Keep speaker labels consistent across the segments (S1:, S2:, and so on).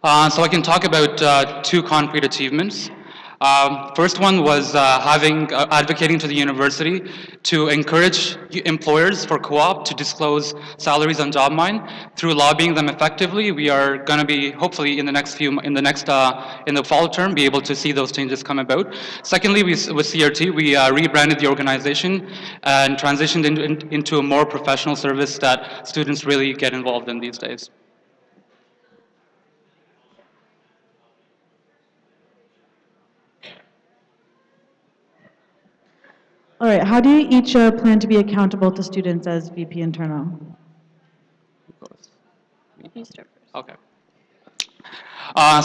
S1: So I can talk about two concrete achievements. First one was advocating to the university to encourage employers for co-op to disclose salaries on JobMine. Through lobbying them effectively, we are going to be hopefully in the fall term be able to see those changes come about. Secondly, with CRT, we rebranded the organization and transitioned into a more professional service that students really get involved in these days.
S2: All right, how do you each plan to be accountable to students as VP Internal?
S3: You start first.
S1: Okay.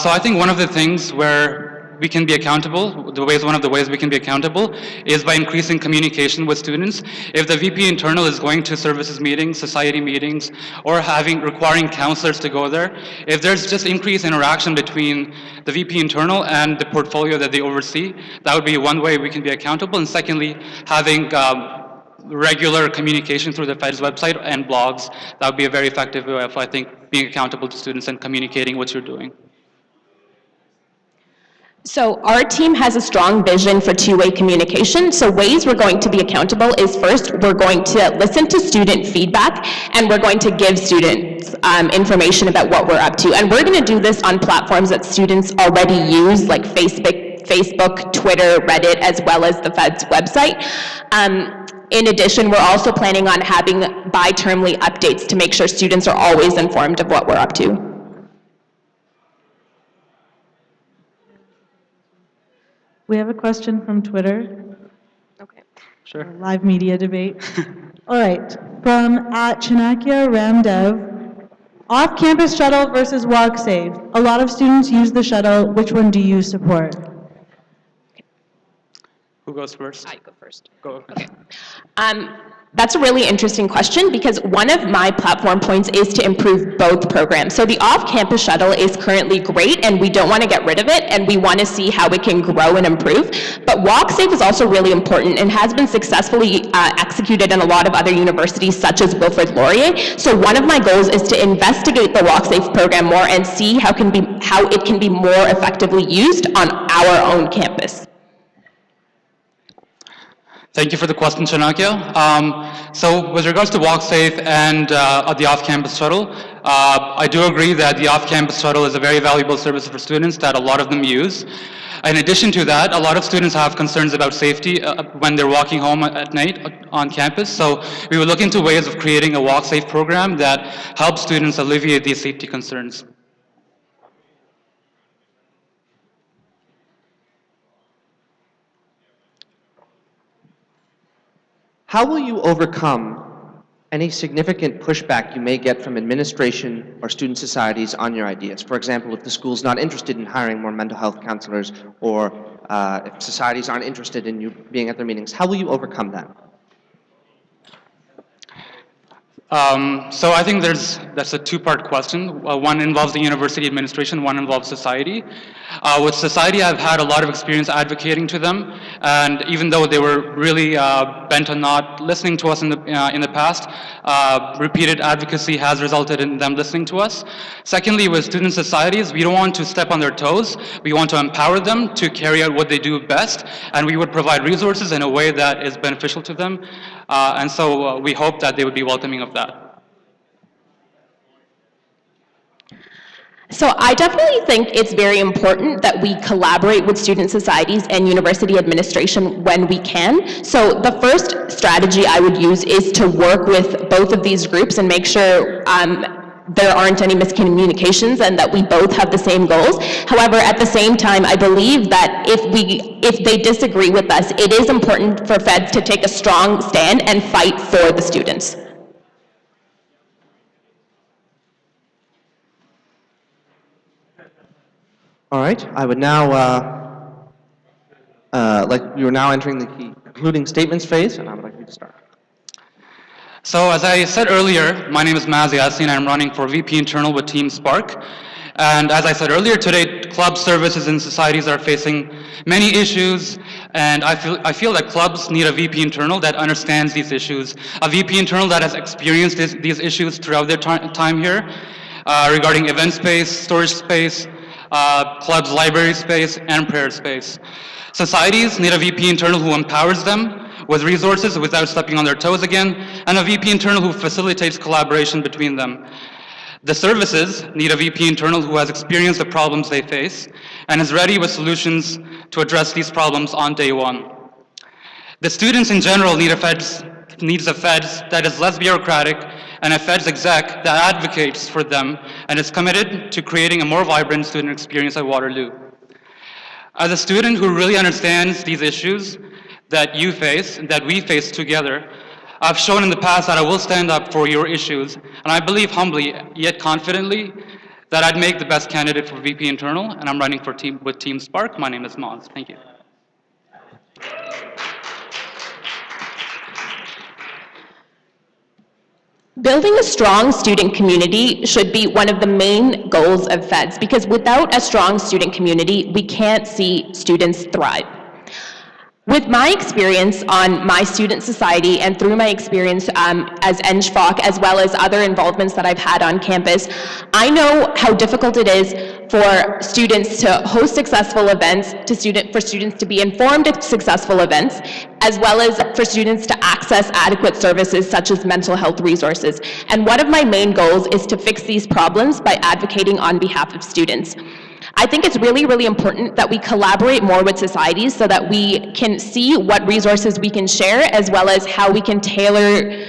S1: So I think one of the things where we can be accountable, one of the ways we can be accountable is by increasing communication with students. If the VP internal is going to services meetings, society meetings, or requiring counselors to go there, if there's just increased interaction between the VP internal and the portfolio that they oversee, that would be one way we can be accountable. And secondly, having regular communication through the Fed's website and blogs, that would be a very effective way of, I think, being accountable to students and communicating what you're doing.
S3: So our team has a strong vision for two-way communication. So ways we're going to be accountable is first, we're going to listen to student feedback and we're going to give students information about what we're up to. And we're going to do this on platforms that students already use, like Facebook, Twitter, Reddit, as well as the Fed's website. In addition, we're also planning on having bi-termly updates to make sure students are always informed of what we're up to.
S2: We have a question from Twitter.
S3: Okay.
S1: Sure.
S2: Live media debate. All right, from @Chanakya Ramdev. Off-campus shuttle versus WalkSafe. A lot of students use the shuttle. Which one do you support?
S1: Who goes first?
S3: I go first.
S1: Go.
S3: Okay. That's a really interesting question because one of my platform points is to improve both programs. So the off-campus shuttle is currently great and we don't want to get rid of it and we want to see how it can grow and improve. But WalkSafe is also really important and has been successfully executed in a lot of other universities such as Wilfrid Laurier. So one of my goals is to investigate the WalkSafe program more and see how it can be more effectively used on our own campus.
S1: Thank you for the question, Chanakya. So with regards to WalkSafe and the off-campus shuttle, I do agree that the off-campus shuttle is a very valuable service for students that a lot of them use. In addition to that, a lot of students have concerns about safety when they're walking home at night on campus. So we will look into ways of creating a WalkSafe program that helps students alleviate these safety concerns.
S4: How will you overcome any significant pushback you may get from administration or student societies on your ideas? For example, if the school's not interested in hiring more mental health counselors, or if societies aren't interested in you being at their meetings, how will you overcome that?
S1: So I think that's a two-part question. One involves the university administration, one involves society. With society, I've had a lot of experience advocating to them, and even though they were really bent on not listening to us in the past, repeated advocacy has resulted in them listening to us. Secondly, with student societies, we don't want to step on their toes. We want to empower them to carry out what they do best, and we would provide resources in a way that is beneficial to them. And so we hope that they would be welcoming of that.
S3: So I definitely think it's very important that we collaborate with student societies and university administration when we can. So the first strategy I would use is to work with both of these groups and make sure there aren't any miscommunications and that we both have the same goals. However, at the same time, I believe that if they disagree with us, it is important for feds to take a strong stand and fight for the students.
S4: All right, I would now, we are now entering the concluding statements phase, and I would like you to start.
S1: So as I said earlier, my name is Maz Yassin, and I'm running for VP Internal with Team Spark. And as I said earlier today, club services and societies are facing many issues, and I feel that clubs need a VP Internal that understands these issues, a VP Internal that has experienced these issues throughout their time here. regarding event space, storage space, clubs, library space, and prayer space. Societies need a VP internal who empowers them with resources without stepping on their toes again, and a VP internal who facilitates collaboration between them. The services need a VP internal who has experienced the problems they face and is ready with solutions to address these problems on day one. The students in general needs a feds that is less bureaucratic and a feds exec that advocates for them and is committed to creating a more vibrant student experience at Waterloo. As a student who really understands these issues that you face, and that we face together, I've shown in the past that I will stand up for your issues, and I believe humbly, yet confidently, that I'd make the best candidate for VP Internal, and I'm running with Team Spark. My name is Mons. Thank you.
S3: Building a strong student community should be one of the main goals of FEDS, because without a strong student community, we can't see students thrive. With my experience on my student society and through my experience as NGFOC, as well as other involvements that I've had on campus, I know how difficult it is for students to host successful events, for students to be informed of successful events, as well as for students to access adequate services such as mental health resources. And one of my main goals is to fix these problems by advocating on behalf of students. I think it's really, really important that we collaborate more with societies so that we can see what resources we can share, as well as how we can tailor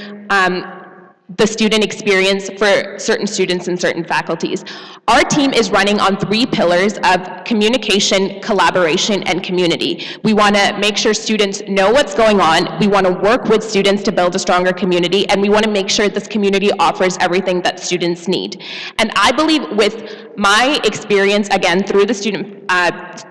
S3: the student experience for certain students and certain faculties. Our team is running on 3 pillars of communication, collaboration, and community. We want to make sure students know what's going on, we want to work with students to build a stronger community, and we want to make sure this community offers everything that students need. And I believe with my experience, again, through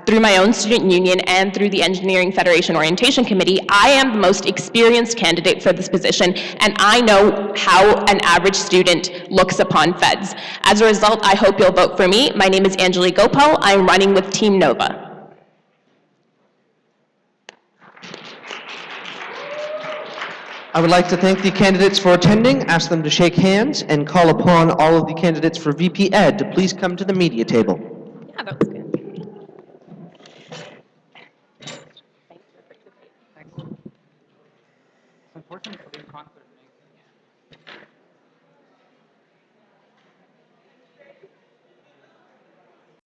S3: through my own student union and through the Engineering Federation Orientation Committee, I am the most experienced candidate for this position, and I know how an average student looks upon FEDS. As a result, I hope you'll vote for me. My name is Anjali Gopal. I'm running with Team Nova.
S4: I would like to thank the candidates for attending, ask them to shake hands, and call upon all of the candidates for VP Ed to please come to the media table.
S3: Yeah, that was good.
S1: It's important to leave confidence.